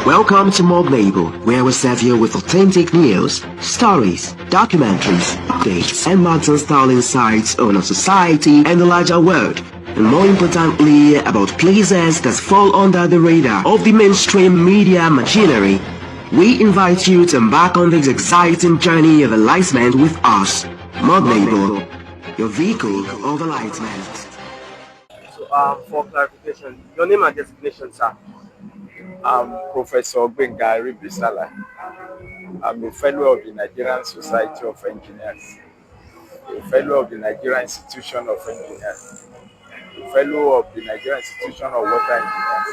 Welcome to Morganable, where we serve you with authentic news, stories, documentaries, updates, and modern-style insights on our society and the larger world, and more importantly, about places that fall under the radar of the mainstream media machinery. We invite you to embark on this exciting journey of enlightenment with us. Morganable, your vehicle of enlightenment. So, for clarification, your name and designation, sir? I'm Professor Bengari Bisala. I'm a fellow of the Nigerian Society of Engineers, a fellow of the Nigerian Institution of Engineers, a fellow of the Nigerian Institution of Water Engineers,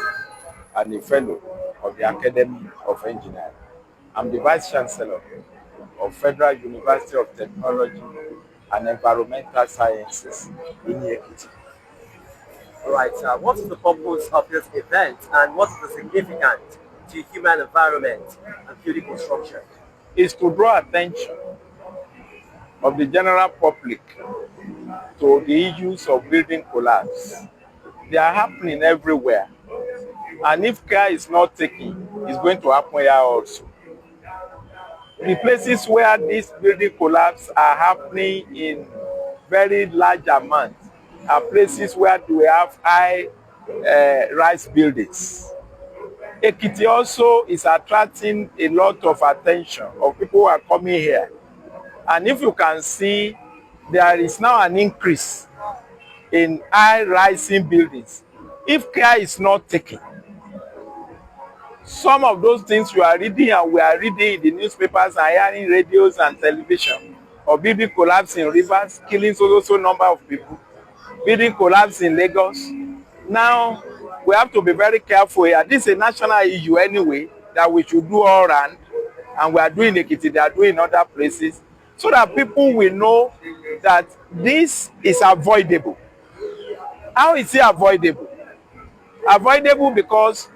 and a fellow of the Academy of Engineering. I'm the Vice Chancellor of Federal University of Technology and Environmental Sciences in Ekiti. All right, sir. What is the purpose of this event and what is the significance to human environment and building construction? Is to draw attention of the general public to the issues of building collapse. They are happening everywhere. And if care is not taken, it's going to happen here also. The places where these building collapse are happening in very large amounts are places where we have high rise buildings. Ekiti also is attracting a lot of attention of people who are coming here. And if you can see, there is now an increase in high rising buildings. If care is not taken, some of those things you are reading and we are reading in the newspapers and hearing radios and television of building collapse in rivers, killing so number of people, building collapse in Lagos. Now, we have to be very careful here. This is a national issue anyway that we should do all around, and we are doing Ekiti, they are doing other places, so that people will know that this is avoidable. How is it avoidable? Avoidable because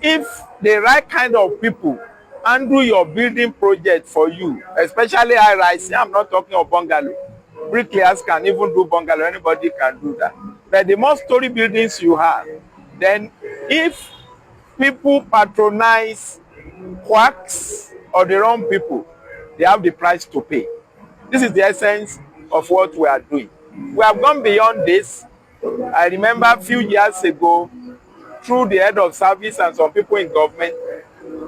if the right kind of people handle your building project for you, especially high-rise, I'm not talking of bungalow. Bricklayers can even do bungalow, anybody can do that. But the more story buildings you have, then if people patronize quacks or the wrong people, they have the price to pay. This is the essence of what we are doing. We have gone beyond this. I remember a few years ago, through the head of service and some people in government,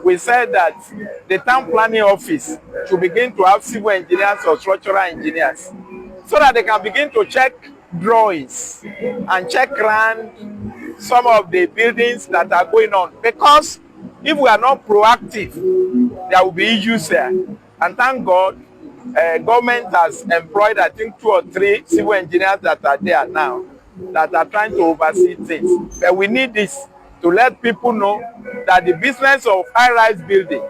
we said that the town planning office should begin to have civil engineers or structural engineers so that they can begin to check drawings and check around some of the buildings that are going on. Because if we are not proactive, there will be issues there. And thank God, government has employed, I think, 2 or 3 civil engineers that are there now that are trying to oversee things. But we need this to let people know that the business of high-rise building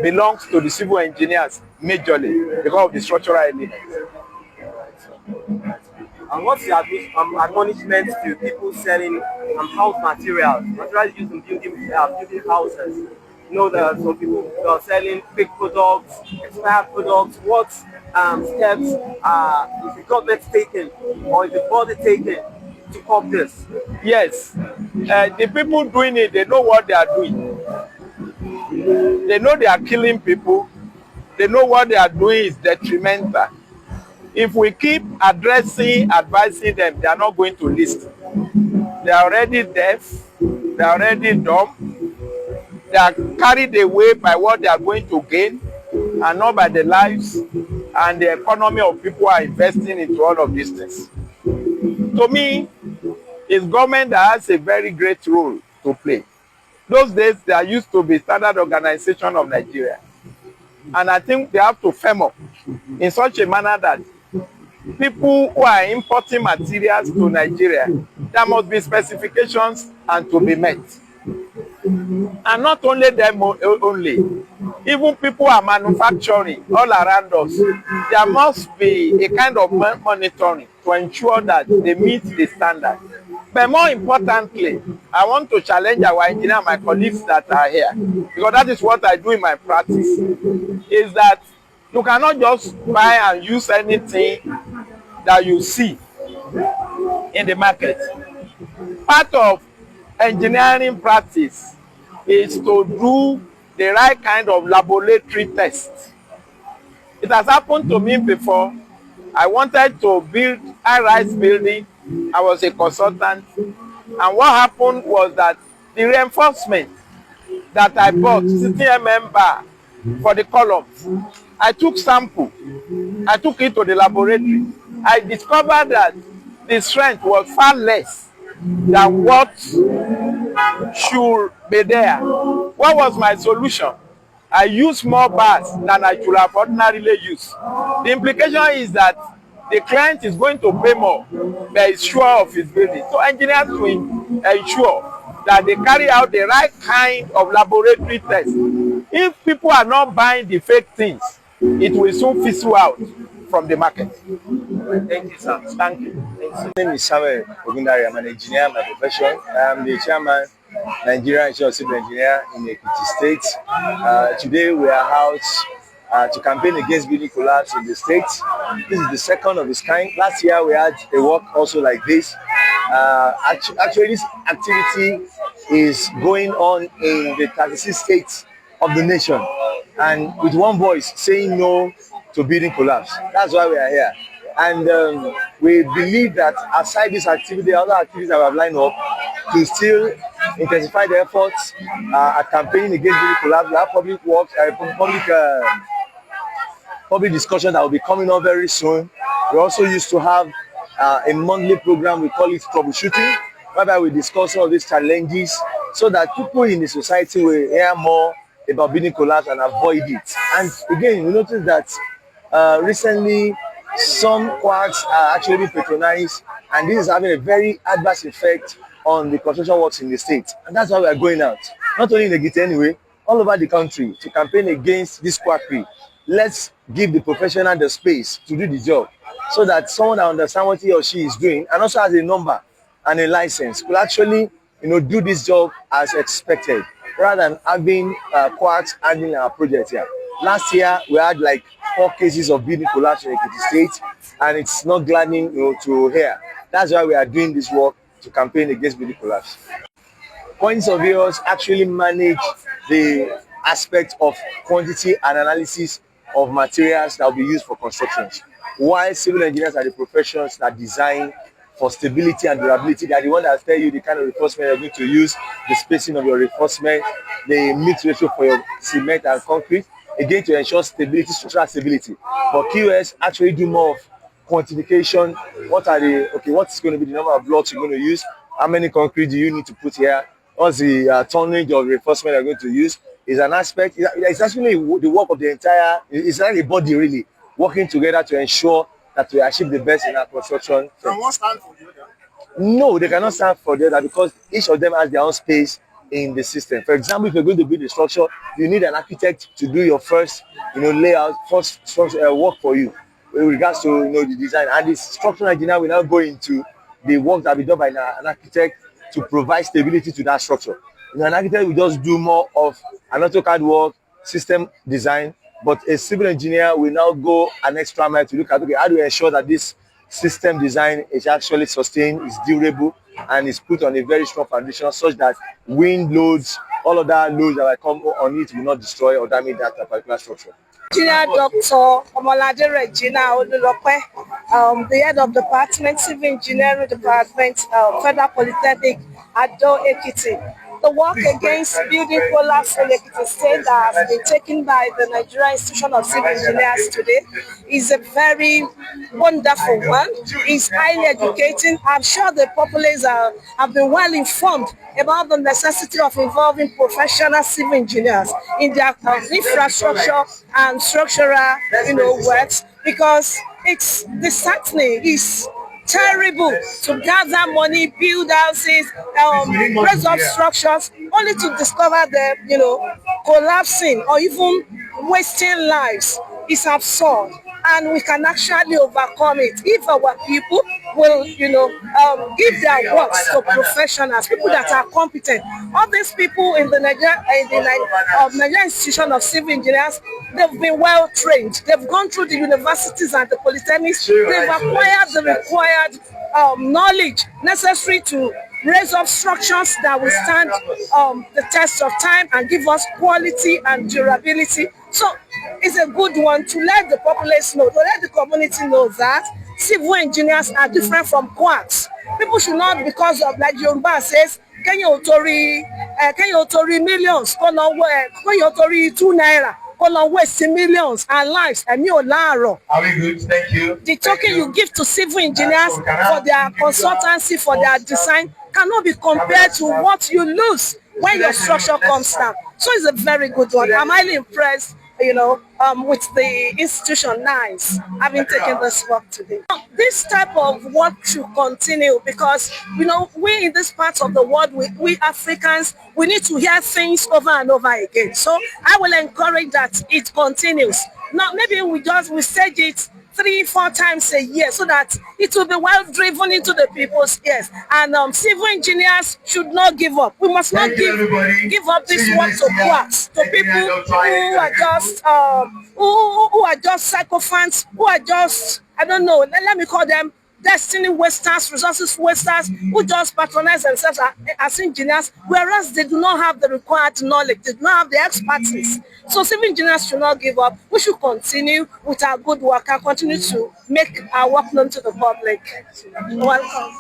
belongs to the civil engineers majorly because of the structural elements. And what's the admonishment to people selling house materials used in building houses? You know, there are some people who are selling fake products, expired products. What steps is the government taking or is the body taking to curb this? Yes, the people doing it, they know what they are doing. They know they are killing people. They know what they are doing is detrimental. If we keep advising them, they are not going to listen. They are already deaf. They are already dumb. They are carried away by what they are going to gain and not by the lives and the economy of people who are investing into all of these things. To me, it's government that has a very great role to play. Those days, there used to be Standard Organization of Nigeria. And I think they have to firm up in such a manner that people who are importing materials to Nigeria, there must be specifications and to be met. And not only them only, even people who are manufacturing all around us, there must be a kind of monitoring to ensure that they meet the standard. But more importantly, I want to challenge our engineer and my colleagues that are here, because that is what I do in my practice, is that you cannot just buy and use anything that you see in the market. Part of engineering practice is to do the right kind of laboratory test. It has happened to me before. I wanted to build a high-rise building. I was a consultant. And what happened was that the reinforcement that I bought, 60 bar for the columns, I took sample. I took it to the laboratory. I discovered that the strength was far less than what should be there. What was my solution? I used more bars than I should have ordinarily used. The implication is that the client is going to pay more, but is sure of his building. So engineers will ensure that they carry out the right kind of laboratory test. If people are not buying the fake things, it will soon fizzle out from the market. Thank you, sir. Thank you. My name is Samuel Ogundari. I'm an engineer by profession. I'm the chairman, Nigerian civil engineer in Ekiti State. Today we are out to campaign against building collapse in the state. This is the second of its kind. Last year we had a walk also like this. Actually, this activity is going on in the 36 states of the nation, and with one voice saying no to building collapse. That's why we are here. And we believe that aside this activity, other activities that we have lined up to still intensify the efforts at campaigning against building collapse. We have public works, public discussion that will be coming up very soon. We also used to have a monthly program, we call it troubleshooting, whereby we discuss all these challenges so that people in the society will hear more about building collapse and avoid it. And again, we notice that recently some quacks are actually being patronized, and this is having a very adverse effect on the construction works in the state. And that's why we are going out, not only in Ekiti anyway, all over the country to campaign against this quackery. Let's give the professional the space to do the job so that someone that understands what he or she is doing and also has a number and a license will actually do this job as expected, rather than having quacks handling our project here. Last year we had like 4 cases of building collapse in Ekiti State, and it's not gladdening to hear. That's why we are doing this work to campaign against building collapse. Point surveyors actually manage the aspect of quantity and analysis of materials that will be used for constructions, while civil engineers are the professions that design for stability and durability. They are the ones that tell you the kind of reinforcement you're going to use, the spacing of your reinforcement, the mix ratio for your cement and concrete, again to ensure stability, structural stability. But QS actually do more of quantification. What's going to be the number of blocks you're going to use? How many concrete do you need to put here? What's the tonnage of reinforcement you're going to use? Is an aspect. It's actually the work of the entire. It's like a body really working together to ensure that we achieve the best in our construction. Can one stand for the other? No, they cannot stand for the other because each of them has their own space in the system. For example, if you're going to build a structure, you need an architect to do your first, layout, first work for you with regards to the design. And the structural engineer will now go into the work that will be done by an architect to provide stability to that structure. An architect will just do more of an AutoCAD work, system design, but a civil engineer will now go an extra mile to look at, how do we ensure that this system design is actually sustained, is durable, and is put on a very strong foundation such that wind loads, all of that loads that will come on it will not destroy or damage that particular structure. Engineer Dr. Omolade Regina Olulope, the head of department, Civil Engineering Department, Federal Polytechnic, Ado-Ekiti. The work against building collapse in Ekiti State that has been taken by the Nigerian Institution of Civil Engineers today is a very wonderful one. It's highly educating. I'm sure the populace have been well informed about the necessity of involving professional civil engineers in their infrastructure and structural works, because the certainly is terrible to gather money, build houses, raise up structures, only to discover them, collapsing or even wasting lives. Is absurd, and we can actually overcome it if our people will, give their works to professionals, people that are competent. All these people in the Nigerian Institution of Civil Engineers, they've been well trained. They've gone through the universities and the polytechnics. They've acquired the required knowledge necessary to raise up structures that will stand the test of time and give us quality and durability. So it's a good one to let the populace know, to let the community know that civil engineers are different from quacks. People should not, because of, like Yoruba says, Kenya Otori millions, Kenya Otori 2 naira, wasting millions and lives, and you are we good? Thank you. The token you give to civil engineers for their consultancy, for their design cannot be compared to what you lose when your structure comes down. So it's a very good one. I'm highly impressed, with the institution. Nice having taken this work today. This type of work should continue because, we in this part of the world, we Africans, we need to hear things over and over again. So I will encourage that it continues. Now, maybe we stage it 3-4 times a year so that it will be well driven into the people's ears. And civil engineers should not give up. We must not give up this work to quacks, to people who are just sycophants, who are just, I don't know, let me call them destiny wasters, resources wasters, who just patronize themselves as engineers, whereas they do not have the required knowledge, they do not have the expertise. So civil engineers should not give up. We should continue with our good work and continue to make our work known to the public. Welcome.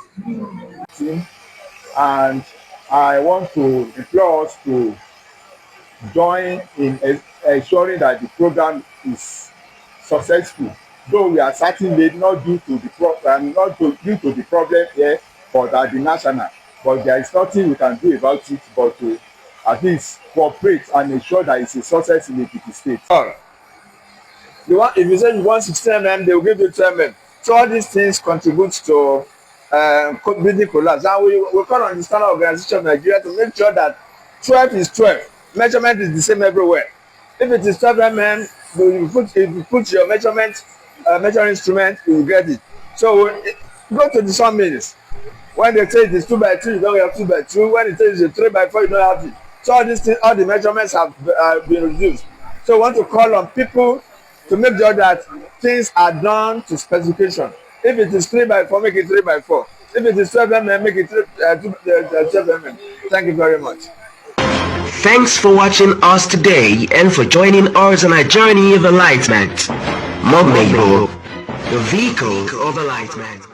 And I want to implore us to join in ensuring that the program is successful. Though we are certainly not due to the problem here, but at the national. But there is nothing we can do about it, but to at least cooperate and ensure that it's a success in the Ekiti State. If you say you want 16 mm, they will give you 10 mm. So all these things contribute to building collapse. And we call on the standard organization of Nigeria to make sure that 12 is 12. Measurement is the same everywhere. If it is 12 mm, if you put your measuring instrument, you will get it. So go to the sawmills. When they say it is 2 by 2, you don't have 2 by 2. When it says it's 3 by 4, you don't have it. So all these things, all the measurements have been reduced. So we want to call on people to make sure that things are done to specification. If it is 3 by 4, make it 3 by 4. If it is 12 mm, make it 12 mm. Thank you very much. Thanks for watching us today and for joining us on our journey of enlightenment. Morganable, the vehicle of enlightenment.